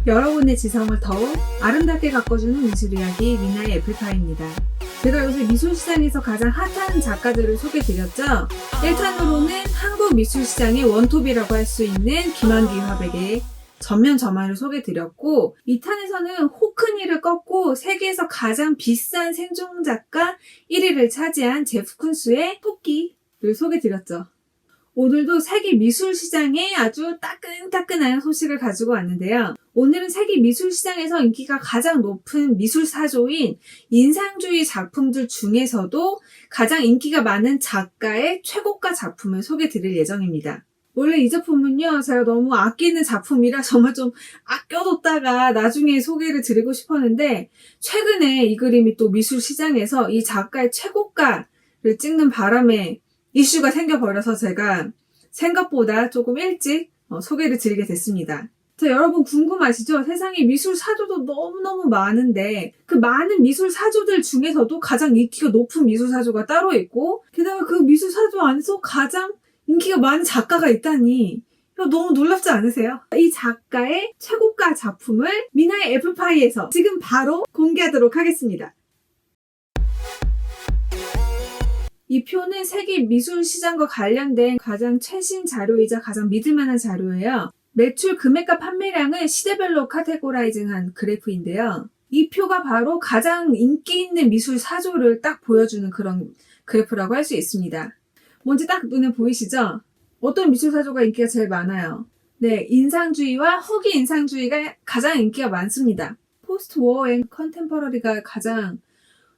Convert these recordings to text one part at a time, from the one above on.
여러분의 지성을 더욱 아름답게 가꿔주는 미술 이야기 미나의 애플파이입니다. 제가 요새 미술시장에서 가장 핫한 작가들을 소개드렸죠. 1탄으로는 한국 미술시장의 원톱이라고 할 수 있는 김한기 화백의 전면 점화를 소개드렸고, 2탄에서는 호크니를 꺾고 세계에서 가장 비싼 생존작가 1위를 차지한 제프 쿤스의 토끼를 소개드렸죠. 오늘도 세계 미술시장에 아주 따끈따끈한 소식을 가지고 왔는데요. 오늘은 세계 미술시장에서 인기가 가장 높은 미술사조인 인상주의 작품들 중에서도 가장 인기가 많은 작가의 최고가 작품을 소개드릴 예정입니다. 원래 이 작품은요, 제가 너무 아끼는 작품이라 정말 좀 아껴뒀다가 나중에 소개를 드리고 싶었는데, 최근에 이 그림이 또 미술시장에서 이 작가의 최고가를 찍는 바람에 이슈가 생겨버려서 제가 생각보다 조금 일찍 소개를 드리게 됐습니다. 자, 여러분 궁금하시죠? 세상에 미술 사조도 너무너무 많은데 그 많은 미술 사조들 중에서도 가장 인기가 높은 미술 사조가 따로 있고, 게다가 그 미술 사조 안에서 가장 인기가 많은 작가가 있다니 이거 너무 놀랍지 않으세요? 이 작가의 최고가 작품을 미나의 애플파이에서 지금 바로 공개하도록 하겠습니다. 이 표는 세계 미술 시장과 관련된 가장 최신 자료이자 가장 믿을만한 자료예요. 매출 금액과 판매량을 시대별로 카테고라이징한 그래프인데요. 이 표가 바로 가장 인기 있는 미술 사조를 딱 보여주는 그런 그래프라고 할 수 있습니다. 뭔지 딱 눈에 보이시죠? 어떤 미술 사조가 인기가 제일 많아요? 네, 인상주의와 후기 인상주의가 가장 인기가 많습니다. 포스트 워어 앤 컨템퍼러리가 가장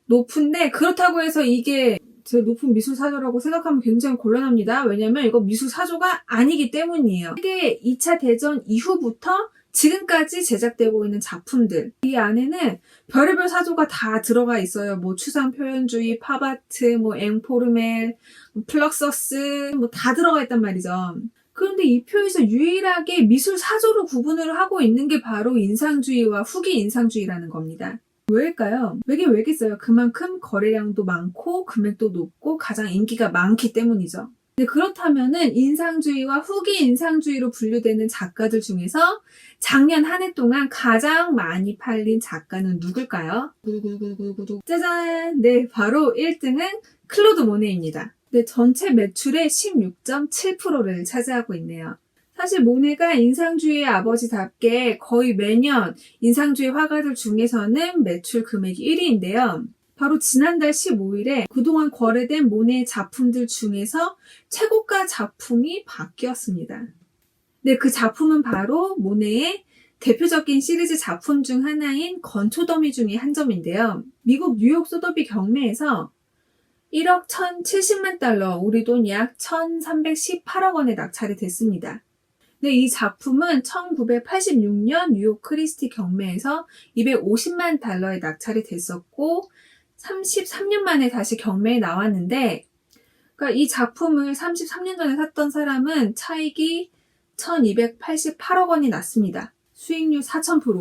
높은데, 그렇다고 해서 이게 제일 높은 미술 사조라고 생각하면 굉장히 곤란합니다. 왜냐면 이거 미술 사조가 아니기 때문이에요. 세계 2차 대전 이후부터 지금까지 제작되고 있는 작품들, 이 안에는 별의별 사조가 다 들어가 있어요. 뭐 추상 표현주의, 팝아트, 뭐 앵포르멜, 플럭서스, 뭐 다 들어가 있단 말이죠. 그런데 이 표에서 유일하게 미술 사조로 구분을 하고 있는 게 바로 인상주의와 후기 인상주의라는 겁니다. 왜일까요? 왜겠어요? 그만큼 거래량도 많고 금액도 높고 가장 인기가 많기 때문이죠. 근데 그렇다면은 인상주의와 후기 인상주의로 분류되는 작가들 중에서 작년 한 해 동안 가장 많이 팔린 작가는 누굴까요? 구구구구구구 짜잔! 네, 바로 1등은 클로드 모네입니다. 네, 전체 매출의 16.7%를 차지하고 있네요. 사실 모네가 인상주의의 아버지답게 거의 매년 인상주의 화가들 중에서는 매출 금액이 1위인데요. 바로 지난달 15일에 그동안 거래된 모네의 작품들 중에서 최고가 작품이 바뀌었습니다. 네, 그 작품은 바로 모네의 대표적인 시리즈 작품 중 하나인 건초더미 중의 한 점인데요. 미국 뉴욕 소더비 경매에서 1억 1,070만 달러, 우리 돈 약 1,318억 원에 낙찰이 됐습니다. 네, 이 작품은 1986년 뉴욕 크리스티 경매에서 250만 달러에 낙찰이 됐었고 33년 만에 다시 경매에 나왔는데, 그러니까 이 작품을 33년 전에 샀던 사람은 차익이 1288억 원이 났습니다. 수익률 4000%.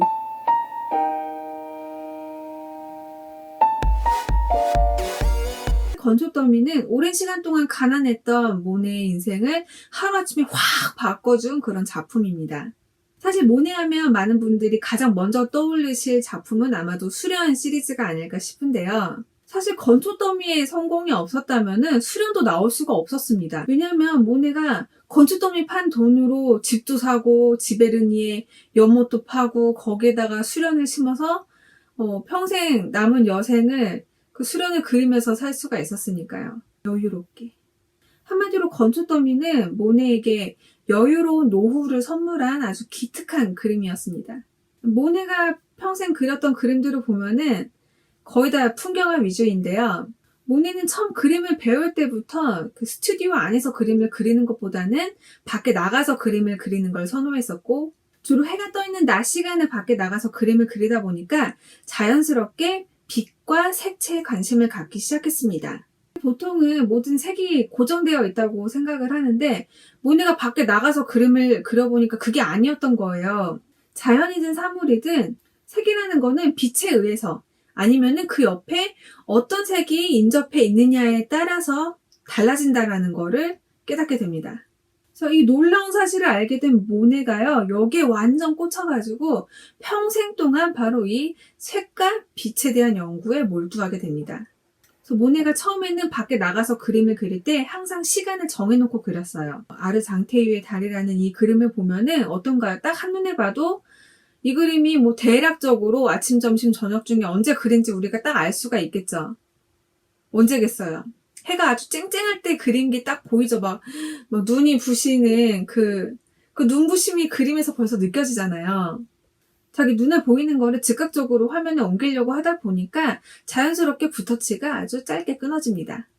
건초더미는 오랜 시간 동안 가난했던 모네의 인생을 하루아침에 확 바꿔준 그런 작품입니다. 사실 모네 하면 많은 분들이 가장 먼저 떠올리실 작품은 아마도 수련 시리즈가 아닐까 싶은데요. 사실 건초더미의 성공이 없었다면 수련도 나올 수가 없었습니다. 왜냐하면 모네가 건초더미 판 돈으로 집도 사고 지베르니에 연못도 파고 거기에다가 수련을 심어서 평생 남은 여생을 그 수련을 그리면서 살 수가 있었으니까요. 여유롭게. 한마디로 건초더미는 모네에게 여유로운 노후를 선물한 아주 기특한 그림이었습니다. 모네가 평생 그렸던 그림들을 보면은 거의 다 풍경화 위주인데요. 모네는 처음 그림을 배울 때부터 그 스튜디오 안에서 그림을 그리는 것보다는 밖에 나가서 그림을 그리는 걸 선호했었고, 주로 해가 떠 있는 낮 시간에 밖에 나가서 그림을 그리다 보니까 자연스럽게 빛과 색채에 관심을 갖기 시작했습니다. 보통은 모든 색이 고정되어 있다고 생각을 하는데 모네가 밖에 나가서 그림을 그려보니까 그게 아니었던 거예요. 자연이든 사물이든 색이라는 거는 빛에 의해서 아니면은 그 옆에 어떤 색이 인접해 있느냐에 따라서 달라진다라는 거를 깨닫게 됩니다. 그래서 이 놀라운 사실을 알게 된 모네가요, 여기에 완전 꽂혀가지고 평생 동안 바로 이 색과 빛에 대한 연구에 몰두하게 됩니다. 그래서 모네가 처음에는 밖에 나가서 그림을 그릴 때 항상 시간을 정해놓고 그렸어요. 아르장테유의 달이라는 이 그림을 보면은 어떤가요? 딱 한눈에 봐도 이 그림이 뭐 대략적으로 아침, 점심, 저녁 중에 언제 그린지 우리가 딱 알 수가 있겠죠. 언제겠어요? 해가 아주 쨍쨍할 때 그린 게 딱 보이죠. 막 눈이 부시는 그 눈부심이 그림에서 벌써 느껴지잖아요. 자기 눈에 보이는 거를 즉각적으로 화면에 옮기려고 하다 보니까 자연스럽게 붓터치가 아주 짧게 끊어집니다.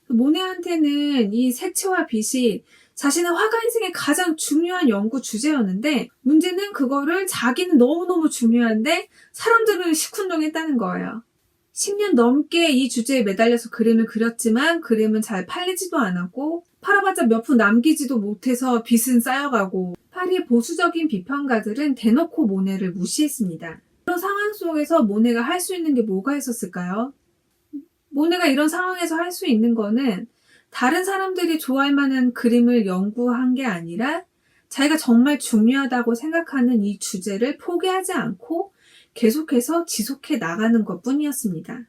모네한테는 이 색채와 빛이 자신의 화가 인생의 가장 중요한 연구 주제였는데, 문제는 그거를 자기는 너무너무 중요한데 사람들은 시큰둥했다는 거예요. 10년 넘게 이 주제에 매달려서 그림을 그렸지만 그림은 잘 팔리지도 않았고 팔아봤자 몇 푼 남기지도 못해서 빚은 쌓여가고, 파리의 보수적인 비평가들은 대놓고 모네를 무시했습니다. 그런 상황 속에서 모네가 할 수 있는 게 뭐가 있었을까요? 모네가 이런 상황에서 할 수 있는 거는 다른 사람들이 좋아할 만한 그림을 연구한 게 아니라 자기가 정말 중요하다고 생각하는 이 주제를 포기하지 않고 계속해서 지속해 나가는 것 뿐이었습니다.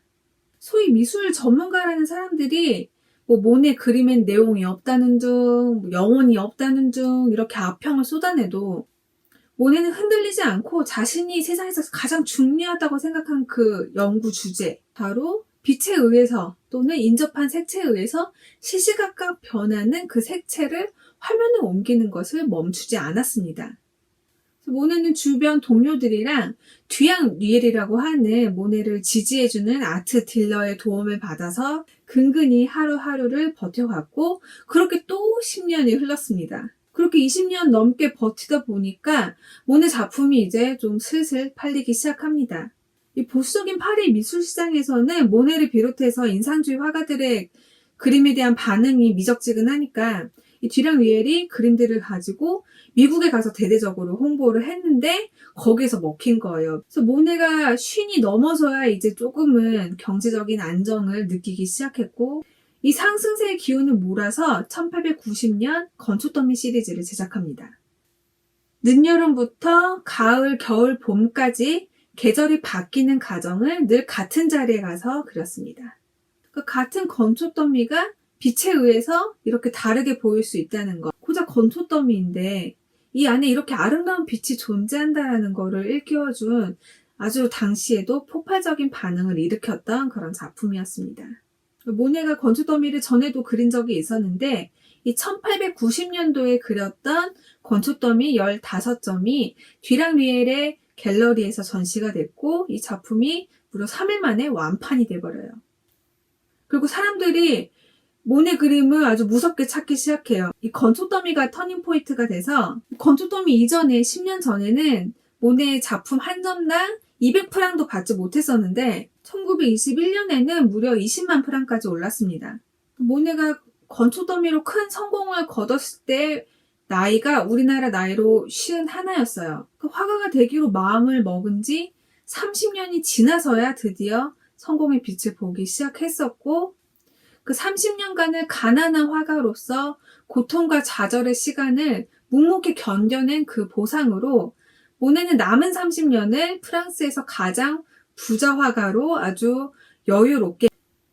소위 미술 전문가라는 사람들이 모네 그림엔 내용이 없다는 둥, 영혼이 없다는 둥 이렇게 악평을 쏟아내도 모네는 흔들리지 않고 자신이 세상에서 가장 중요하다고 생각한 그 연구 주제, 바로 빛에 의해서 또는 인접한 색채에 의해서 시시각각 변하는 그 색채를 화면에 옮기는 것을 멈추지 않았습니다. 모네는 주변 동료들이랑 뒤앙 리엘이라고 하는 모네를 지지해주는 아트 딜러의 도움을 받아서 근근히 하루하루를 버텨갔고, 그렇게 또 10년이 흘렀습니다. 그렇게 20년 넘게 버티다 보니까 모네 작품이 이제 좀 슬슬 팔리기 시작합니다. 이 보수적인 파리 미술 시장에서는 모네를 비롯해서 인상주의 화가들의 그림에 대한 반응이 미적지근하니까 이 뒤랑 리엘이 그림들을 가지고 미국에 가서 대대적으로 홍보를 했는데 거기에서 먹힌 거예요. 그래서 모네가 50이 넘어서야 이제 조금은 경제적인 안정을 느끼기 시작했고, 이 상승세의 기운을 몰아서 1890년 건초더미 시리즈를 제작합니다. 늦여름부터 가을, 겨울, 봄까지 계절이 바뀌는 과정을 늘 같은 자리에 가서 그렸습니다. 그 같은 건초더미가 빛에 의해서 이렇게 다르게 보일 수 있다는 것. 고작 건초더미인데 이 안에 이렇게 아름다운 빛이 존재한다는 거를 일깨워준 아주 당시에도 폭발적인 반응을 일으켰던 그런 작품이었습니다. 모네가 건초더미를 전에도 그린 적이 있었는데 이 1890년도에 그렸던 건초더미 15점이 뒤랑 리엘의 갤러리에서 전시가 됐고, 이 작품이 무려 3일 만에 완판이 돼버려요. 그리고 사람들이 모네 그림을 아주 무섭게 찾기 시작해요. 이 건초더미가 터닝포인트가 돼서, 건초더미 이전에 10년 전에는 모네의 작품 한 점당 200프랑도 받지 못했었는데 1921년에는 무려 20만 프랑까지 올랐습니다. 모네가 건초더미로 큰 성공을 거뒀을 때 나이가 우리나라 나이로 51였어요. 그 화가가 되기로 마음을 먹은 지 30년이 지나서야 드디어 성공의 빛을 보기 시작했었고, 그 30년간을 가난한 화가로서 고통과 좌절의 시간을 묵묵히 견뎌낸 그 보상으로 모네는 남은 30년을 프랑스에서 가장 부자 화가로 아주 여유롭게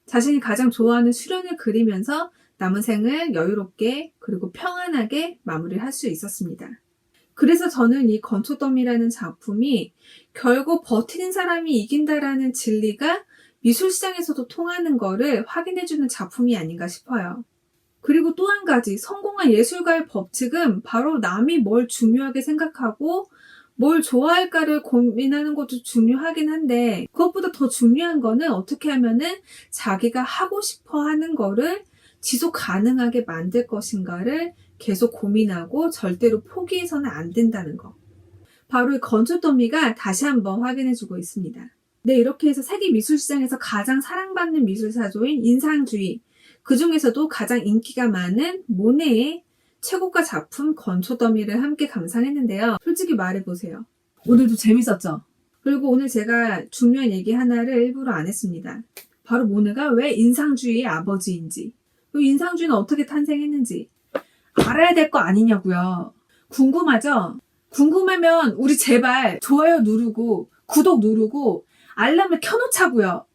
자신이 가장 좋아하는 수련을 그리면서 남은 생을 여유롭게 그리고 평안하게 마무리를 할 수 있었습니다. 그래서 저는 이 건초더미라는 작품이 결국 버티는 사람이 이긴다라는 진리가 미술시장에서도 통하는 거를 확인해주는 작품이 아닌가 싶어요. 그리고 또 한 가지, 성공한 예술가의 법칙은 바로 남이 뭘 중요하게 생각하고 뭘 좋아할까를 고민하는 것도 중요하긴 한데, 그것보다 더 중요한 거는 어떻게 하면은 자기가 하고 싶어 하는 거를 지속 가능하게 만들 것인가를 계속 고민하고 절대로 포기해서는 안 된다는 거. 바로 이 건초더미가 다시 한번 확인해주고 있습니다. 네, 이렇게 해서 세계 미술시장에서 가장 사랑받는 미술사조인 인상주의, 그 중에서도 가장 인기가 많은 모네의 최고가 작품 건초더미를 함께 감상했는데요. 솔직히 말해보세요. 오늘도 재밌었죠? 그리고 오늘 제가 중요한 얘기 하나를 일부러 안 했습니다. 바로 모네가 왜 인상주의의 아버지인지, 또 인상주의는 어떻게 탄생했는지. 알아야 될 거 아니냐고요. 궁금하죠? 궁금하면 우리 제발 좋아요 누르고 구독 누르고 알람을 켜놓자고요.